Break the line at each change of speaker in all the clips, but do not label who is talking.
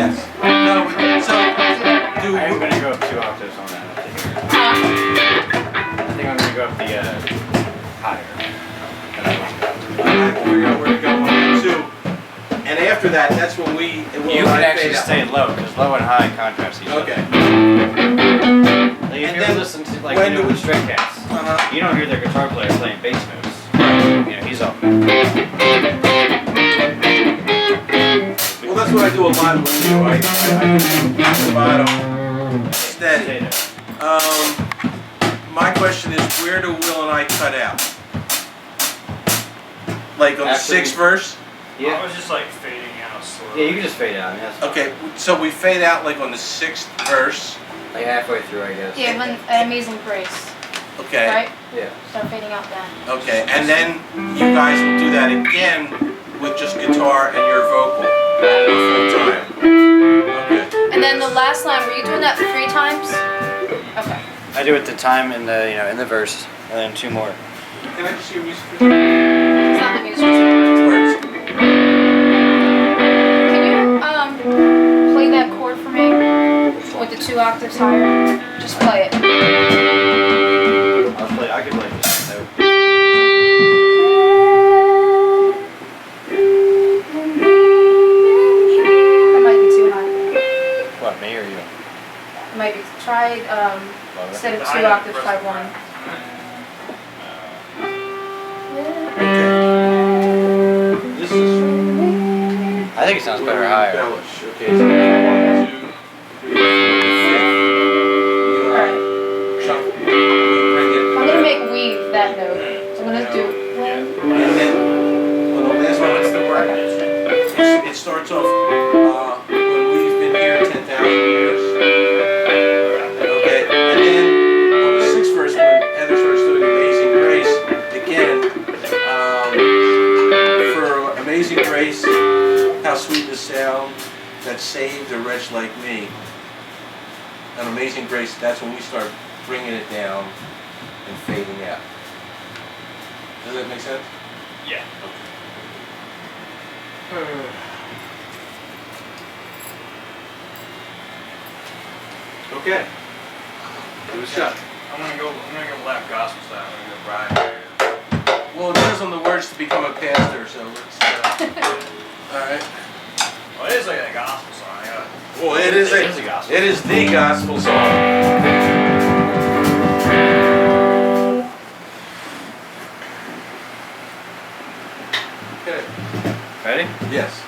Yes. No, so, do
I'm going to go up 2 octaves on that. I think I'm going to go up the higher.
I figure out where to go on that too. And after that, that's when we...
You can actually stay low, because low and high contrast each other.
Okay.
Like if
And
you
then
listen to, like,
when
you know,
do
with string cats, you don't hear the guitar player playing bass notes. You know, he's up.
Well, that's what I do a lot with you. I do the bottom steady. My question is, where do Will and I cut out? Like on the
After
6th verse?
Yeah.
I was just like fading out slowly.
Yeah, you can just fade out. Yeah, that's fine.
Okay, so we fade out like on the 6th verse.
Like halfway through, I guess.
Yeah, when an Amazing Grace.
Okay.
Right?
Yeah.
Start fading out then.
Okay, and then you guys will do that again with just guitar and your vocal the full time. Okay.
And then the last line, were you doing that 3 times? Okay.
I do it the time in the in the verse, and then 2 more.
Can I just hear music?
It's not the music.
Words.
Can you play that chord for me? With the 2 octaves higher? Just play it.
I can play this note.
That might be too high.
What, me or you?
It might be. Try, instead of 2 octaves, try 1.
Okay. This is
I think it sounds better higher.
embellish. Okay, so 1, 2, 3, 4, 5.
Alright.
Shuffle. Bring it.
I'm gonna make weave that note. So I'm gonna do.
And then, well, the last one, what's the word? It starts off, when we've been here 10,000 years. Okay, and then on the 6th verse, when Heather starts doing Amazing Grace, again, for Amazing Grace, how sweet the sound that saved a wretch like me. And Amazing Grace, that's when we start bringing it down and fading out. Does that make sense?
Yeah.
Okay. Give it a shot.
I'm gonna go lap gospel style. I'm gonna go Brian.
Well, it says on the words to become a pastor, so let's. All right.
Well, it is like a gospel song. I gotta.
Well, it is
a gospel.
It is the gospel song. Okay.
Ready?
Yes.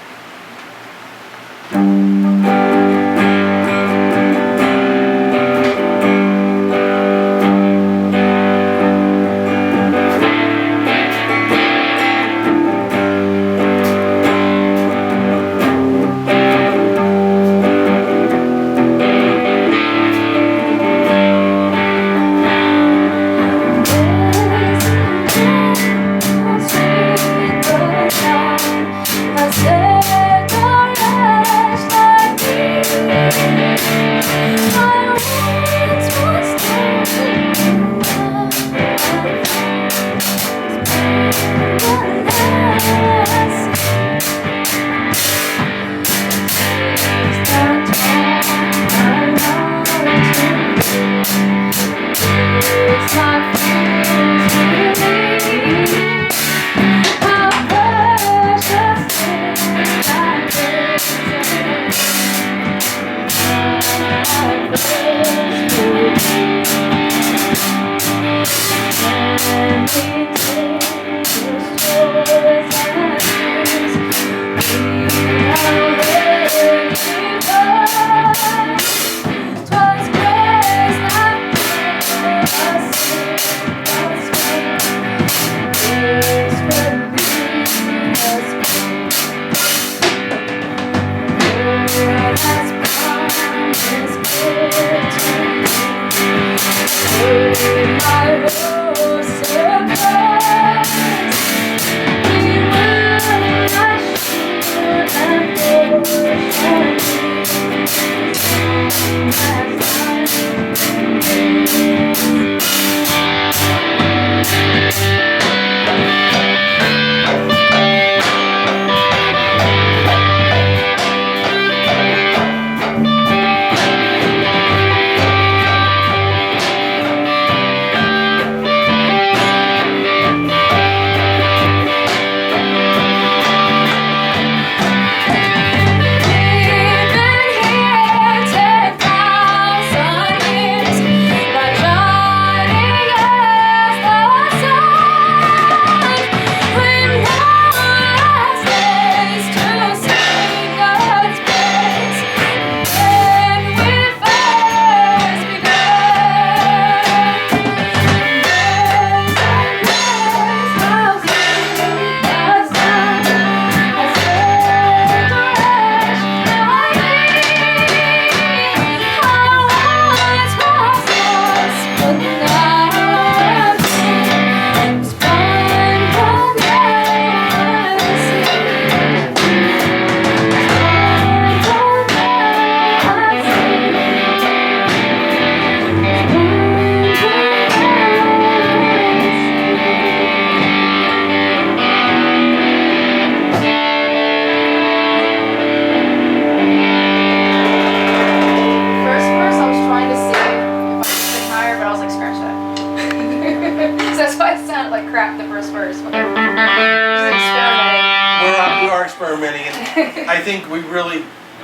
I think we really,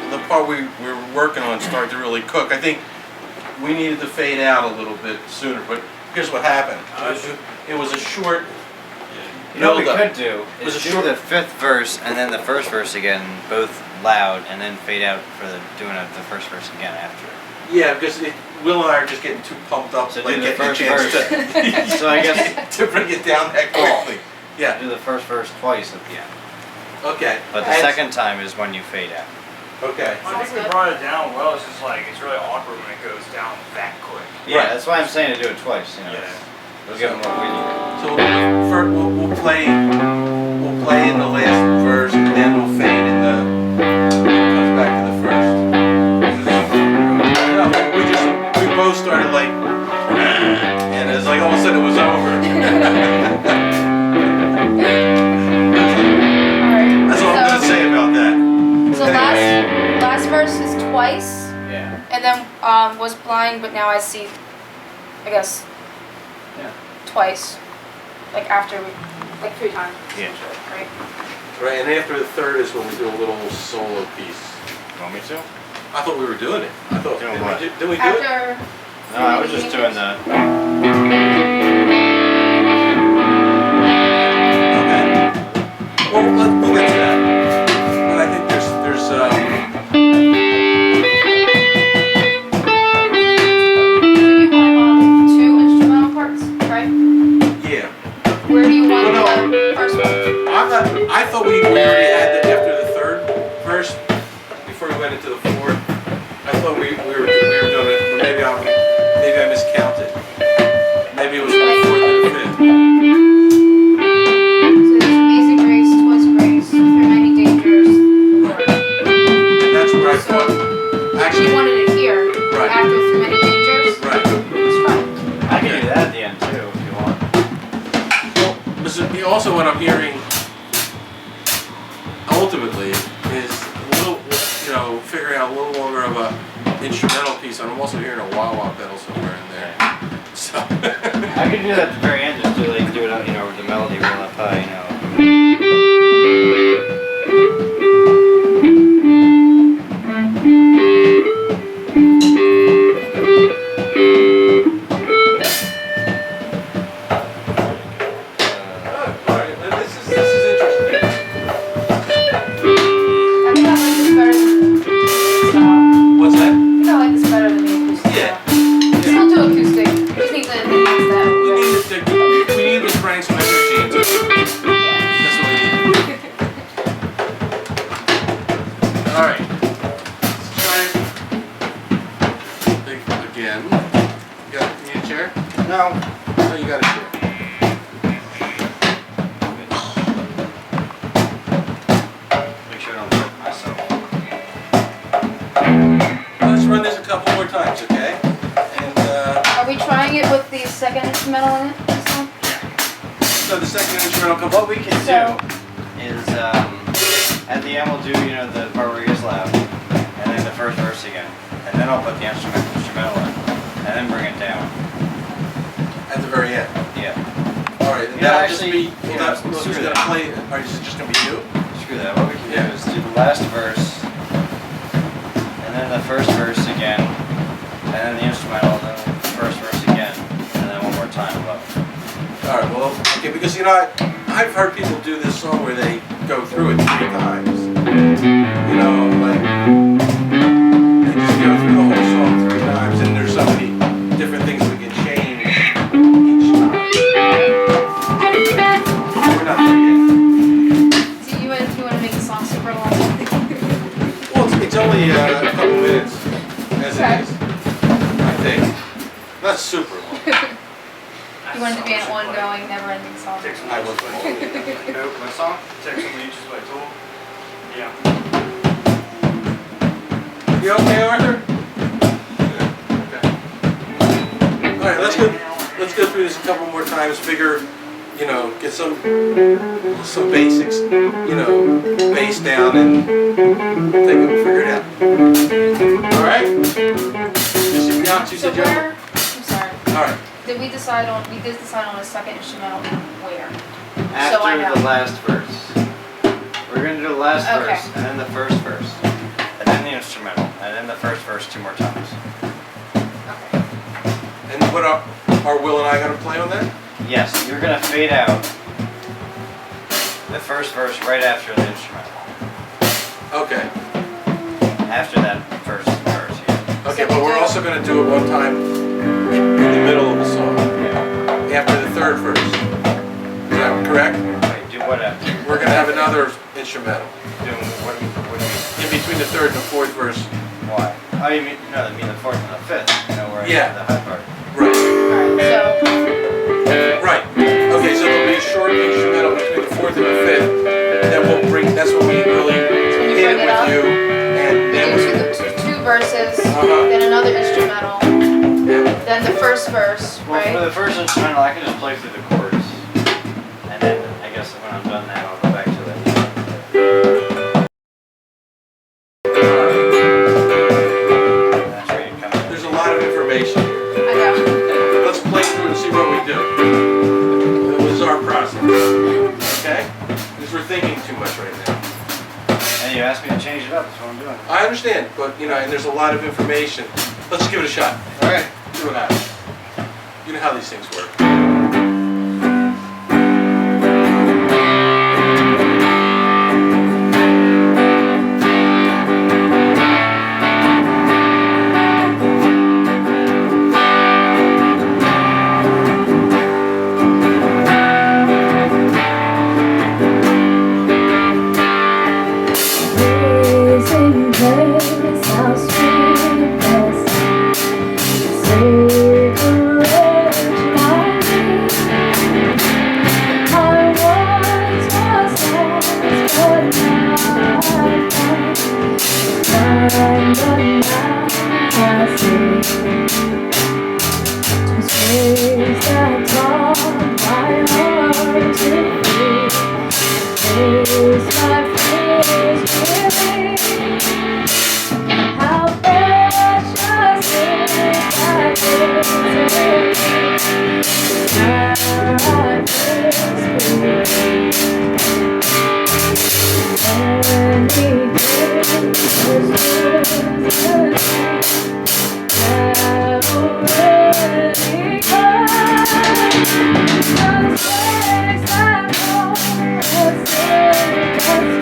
the part we were working on started to really cook. I think we needed to fade out a little bit sooner, but here's what happened. It was a short
You know what we
build-up.
could do
It was
is
a
do
short-
the fifth verse and then the first verse again, both loud, and then fade out for the first verse again after.
Yeah, because Will and I are just getting too pumped up,
So
like
do the
getting a
first
chance to,
So I guess
to bring it down that quickly. Yeah,
do the first verse twice at the end.
okay.
But the
And-
second time is when you fade out.
Okay.
I think we brought it down well. It's just like it's really awkward when it goes down that quick.
Yeah,
Right.
that's why I'm saying to do it twice. You know,
Yeah.
we'll give them what we need.
So we'll play in the last verse and then we'll fade in the comes back to the first. No, we both started like and it's like all of a sudden it was over.
Alright.
That's all I'm gonna say about that.
So last verse is twice,
Yeah.
and then was blind, but now I see. I guess.
Yeah.
Twice, like after, like 3 times.
Yeah.
Right.
Right, and after the third is when we do a little solo piece.
Want me to?
I thought we were doing it. I thought
Doing
did
what?
we do it?
After.
No, I was just doing the.
Okay. Well, we'll get to that. But I think there's
You want 2 instrumental parts, right?
yeah.
Where do you want
Well, no.
the first one?
I thought we already had the after the third verse before we went into the fourth. I thought we were doing it, but maybe I miscounted. Maybe it was from the fourth to the fifth.
So there's Amazing Grace, Twas Grace, Through Many Dangers.
And that's where I thought
She
actually
wanted it here,
Right.
after Through Many Dangers.
right.
Let's try.
I can do that at the end too if you want.
Well, also what I'm hearing ultimately is a little, figuring out a little longer of a instrumental piece, and I'm also hearing a wah-wah pedal somewhere in there. So
I can do that at the very end, just do it, with the melody real up high,
Alright, this is interesting.
I think I like this better than the style.
What's that?
I think I like this better than the acoustic
Yeah.
style. Still do acoustic. We just need to enhance that.
We need to bring some energy into it. That's what we need. Alright. Let's try it again. You need a chair?
No.
No, you got a chair.
Make sure I don't hurt myself.
Let's run this a couple more times, okay? And
Are we trying it with the second instrumental in it this time?
so the second instrumental comes
What we can
So-
do is, at the end we'll do, the part where it gets loud, and then the first verse again, and then I'll put the instrumental in, and then bring it down.
at the very end.
Yeah.
Alright, and
Yeah,
that'll
actually,
just be, who's
screw
gonna
that.
play, or is it just gonna be you?
Screw that. What we can
Yeah.
do is do the last verse, and then the first verse again, and then the instrumental, and then the first verse again, and then one more time above.
Alright, well, okay, because I've heard people do this song where they go through it 3 times. Like, they just go through the whole song 3 times, and there's so many different things we can change each time. We're not there yet.
Do you want to make the song super long?
Well, it's only a couple minutes, as
Okay.
it is, I think. Not super long.
You want it to be an ongoing, never-ending song.
Take some
I was
Nope.
My song?
Take some leeches by Tool. Yeah.
You okay, Arthur? Okay. Alright, let's go through this a couple more times, figure, get some basics, bass down and figure it out. Alright? You should be out, you
So
said, Joe?
where? I'm sorry.
Alright,
We did decide on a second instrumental where?
After
I know.
the last verse. We're gonna do the last
Okay.
verse, and then the first verse, and then the instrumental, and then the first verse 2 more times.
Okay.
And what are Will and I gonna play on that?
Yes, you're gonna fade out the first verse right after the instrumental.
Okay.
After that first verse, yeah.
Okay, but we're also gonna do it one time in the middle of the song, after the third verse. Is that correct?
Wait, do what after?
We're gonna have another instrumental
Do what do you
in between the third and the fourth verse.
why? Oh, you mean, no, I mean the fourth and the fifth, you know, where
Yeah.
the high part.
Right.
Alright,
Right. Okay, so there'll be a short instrumental between the fourth and the fifth. Then we'll bring. That's when we really
when you
hit
bring
it
it
with
up,
you, and
we
then
do
we.
two verses,
Uh-huh.
then another instrumental,
Yeah.
then the first verse,
Well, for
right?
the first instrumental, I can just play through the chords, and then I guess when I'm done that, I'll go back to the. That's where you come in.
There's a lot of information here.
I know.
Let's play through and see what we do. That was our process. Okay? Because we're thinking too much right now.
And you asked me to change it up, that's what I'm doing.
I understand, but and there's a lot of information. Let's give it a shot.
All right.
See what happens. You know how these things work.
Amazing grace, how sweet the sound, saved a wretch like me. I once was lost, but now I'm found. But now I see. 'Twas grace that taught my heart to feel. Grace my fears relieved. How precious is thy grace in me. My first belief. Any grace was have already come. God's grace that brought us in, God's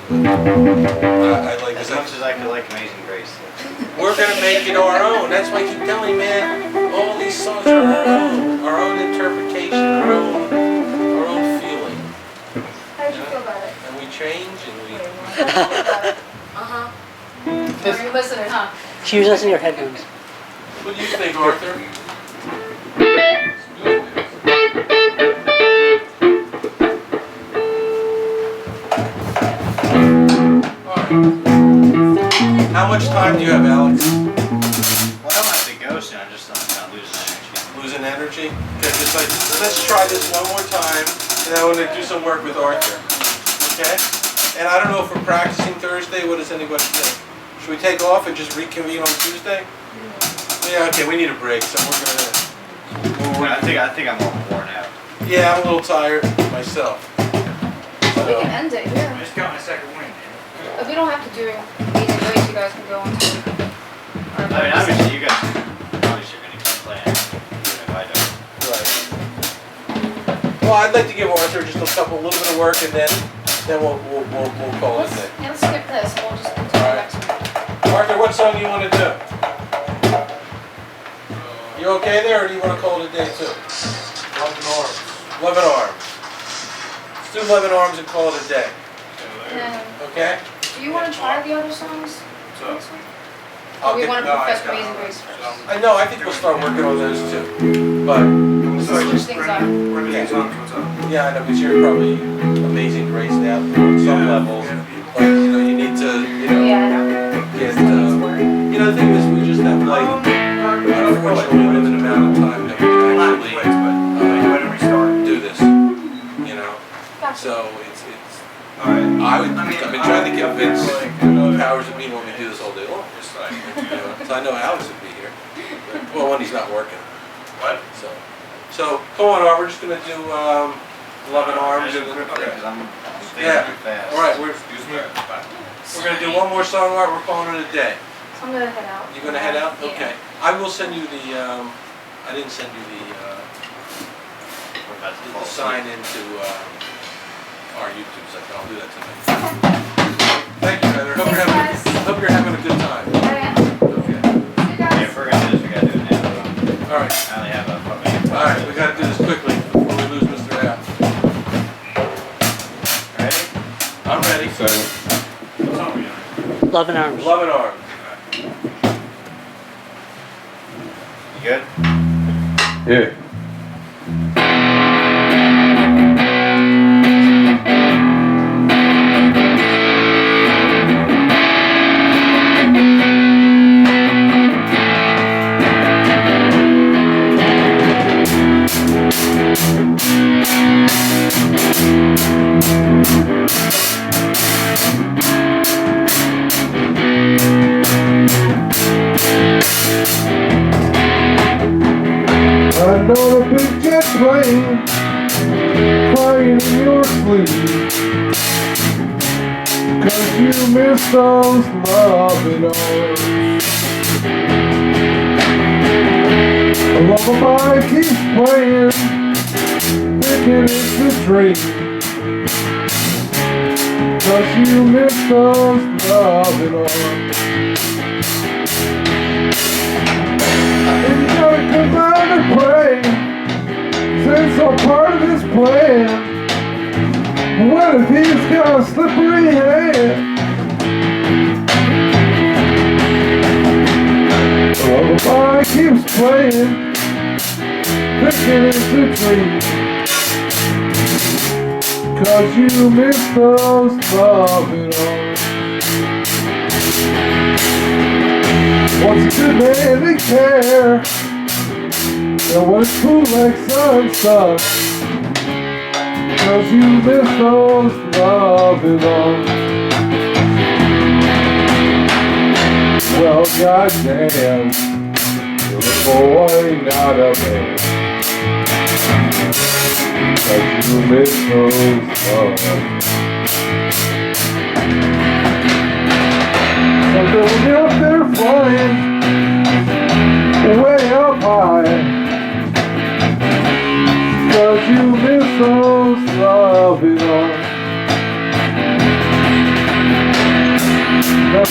but I like
As
this.
much as I could like Amazing Grace.
We're gonna make it our own. That's why I keep telling you, man. All these songs are our own interpretation, our own feeling.
How did you feel about it?
And we change and we.
Uh-huh. Are you listening, huh?
She was listening to your headphones.
What do you think, Arthur? How much time do you have, Alex?
Well, I don't have to go soon. I'm just not losing energy.
Losing energy? Okay, just like, let's try this one more time, and I want to do some work with Arthur. Okay? And I don't know if we're practicing Thursday. What does anybody think? Should we take off and just reconvene on Tuesday? Yeah, okay, we need a break, so we're gonna.
I think I'm all worn out.
Yeah, I'm a little tired myself.
We can end it
I'm
here.
just counting a second wind, man.
If we don't have to do Amazing Grace, you guys can go on to.
I mean, obviously you guys obviously are gonna keep playing, even if I don't.
Right. Well, I'd like to give Arthur just a little bit of work, and then we'll call it a day.
Let's skip this. We'll just continue
Alright.
next week.
Arthur, what song do you want to do? You okay there, or do you want to call it a day too? Love and Arms. Love and Arms. Let's do Love and Arms and call it a day.
And
Okay?
do you want to try the other songs next week?
I'll
Or we
get-
want to
no, I
perfect
just got-
Amazing Grace first?
I know. I think we'll start working on those too. But
Switch things up.
yeah, I know. But you're probably Amazing Grace now on some levels. But you need to,
Yeah, I know.
get.
Things work.
The thing is, we just have like unfortunately limited amount of time that we can actually do this.
Gotcha.
So it's.
Alright.
I've been trying to convince powers that be when we do this all day long. So I know Alex would be here. Well, when he's not working.
What?
So come on, Art. We're just gonna do Love and Arms. And,
Because I'm
yeah.
thinking too fast.
All right. We're gonna do one more song, Art. We're calling it a day.
So I'm gonna head out.
You gonna head out?
Yeah.
Okay. I will send you the. I didn't send you
We're about to
the
fall
sign
asleep.
into our YouTube second. I'll do that tonight. Thank you, Heather.
Thanks, guys.
Hope you're having a good time.
Alright.
Okay.
See you
Yeah,
guys.
if we're gonna do this, we gotta do it now.
All right.
I only have a fucking.
All right. We got to do this quickly before we lose Mr. F.
Ready?
I'm ready.
What song are we doing?
Love and Arms.
Love and Arms.
You good?
Yeah. I know the big jet plane crying in your sleep, 'cause you miss those loving arms. A lullaby keeps playing, thinking it's a dream, 'cause you miss those loving arms. And you gotta come out and pray, since I'm part of his plan. What if he's got a slippery hand? The lullaby keeps playing, thinking it's a dream, 'cause you miss those loving arms. What's a good man to care? And when it's cool like sun, 'cause you miss those loving arms. Well, goddamn, you're a boy, not a man, 'cause you miss those arms. So when you're up there flying, way up high, 'cause you miss those loving arms.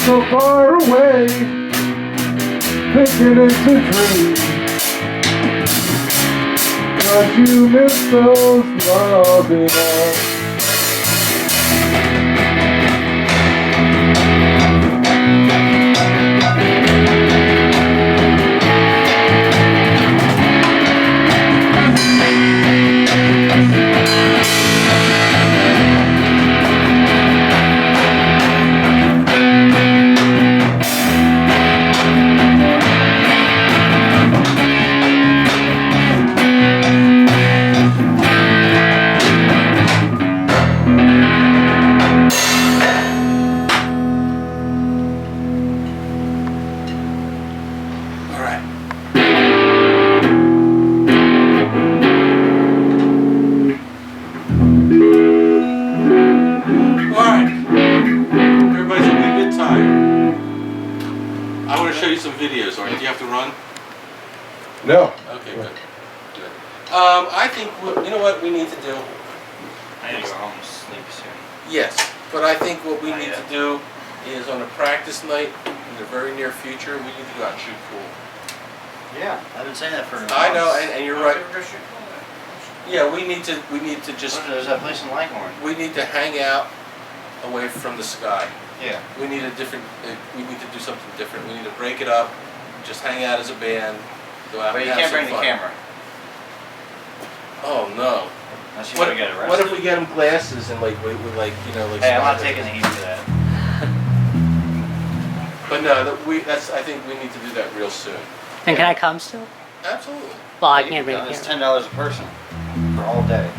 so far away, thinking it's a dream. But you miss those loving arms.
All right. All right. Everybody's a wee bit tired. I want to show you some videos. All right. Do you have to run?
No.
Okay, good. Good. I think you know what we need to do.
I need to go home and sleep soon.
Yes, but I think what we need to do is on a practice night in the very near future, we need to go out and shoot pool.
Yeah, I've been saying that for months.
I know, and you're right.
Ever go shoot pool?
Yeah, we need to just
There's that place in Langhorne.
we need to hang out away from the sky.
Yeah.
We need a different. We need to do something different. We need to break it up. Just hang out as a band. Go out
But
and
you
have
can't
some
bring the
fun.
camera.
Oh no.
Unless you
What,
want to get arrested.
what if we get them glasses and like we like you know like.
Hey, I'm not
some-
taking the heat for that.
But no, that's I think we need to do that real soon.
And can I come still?
Absolutely.
Well, I can't bring a
It's
camera.
$10 a person for all day.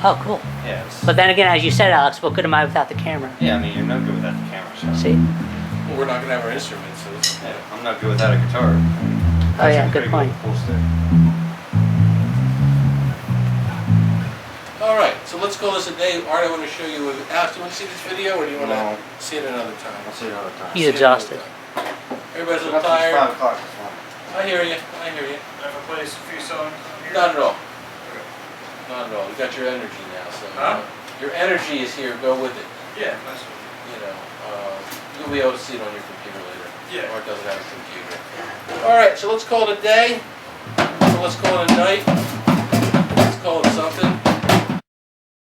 Oh, cool.
Yeah. It's,
But then again, as you said, Alex, what good am I without the camera?
yeah, I mean, you're no good without the camera. So.
See?
Well, we're not gonna have our instruments, so it's,
Yeah, I'm not good without a guitar.
Oh, yeah, good point.
Pool stick.
all right. So let's call this a day. Art, I want to show you. Alex, do you want to see this video, or do you want
No.
to see it another time?
I'll see you another time.
He's exhausted.
Everybody's a
It's
little tired.
5 o'clock this morning.
I hear you. I hear you.
Ever play a few songs here?
Not at all. Not at all. You got your energy now, so
Huh?
your energy is here. Go with it.
Yeah, nice.
You know, you'll be able to see it on your computer later.
Yeah.
Art doesn't have a computer. All right. So let's call it a day. So let's call it a night. Let's call it something.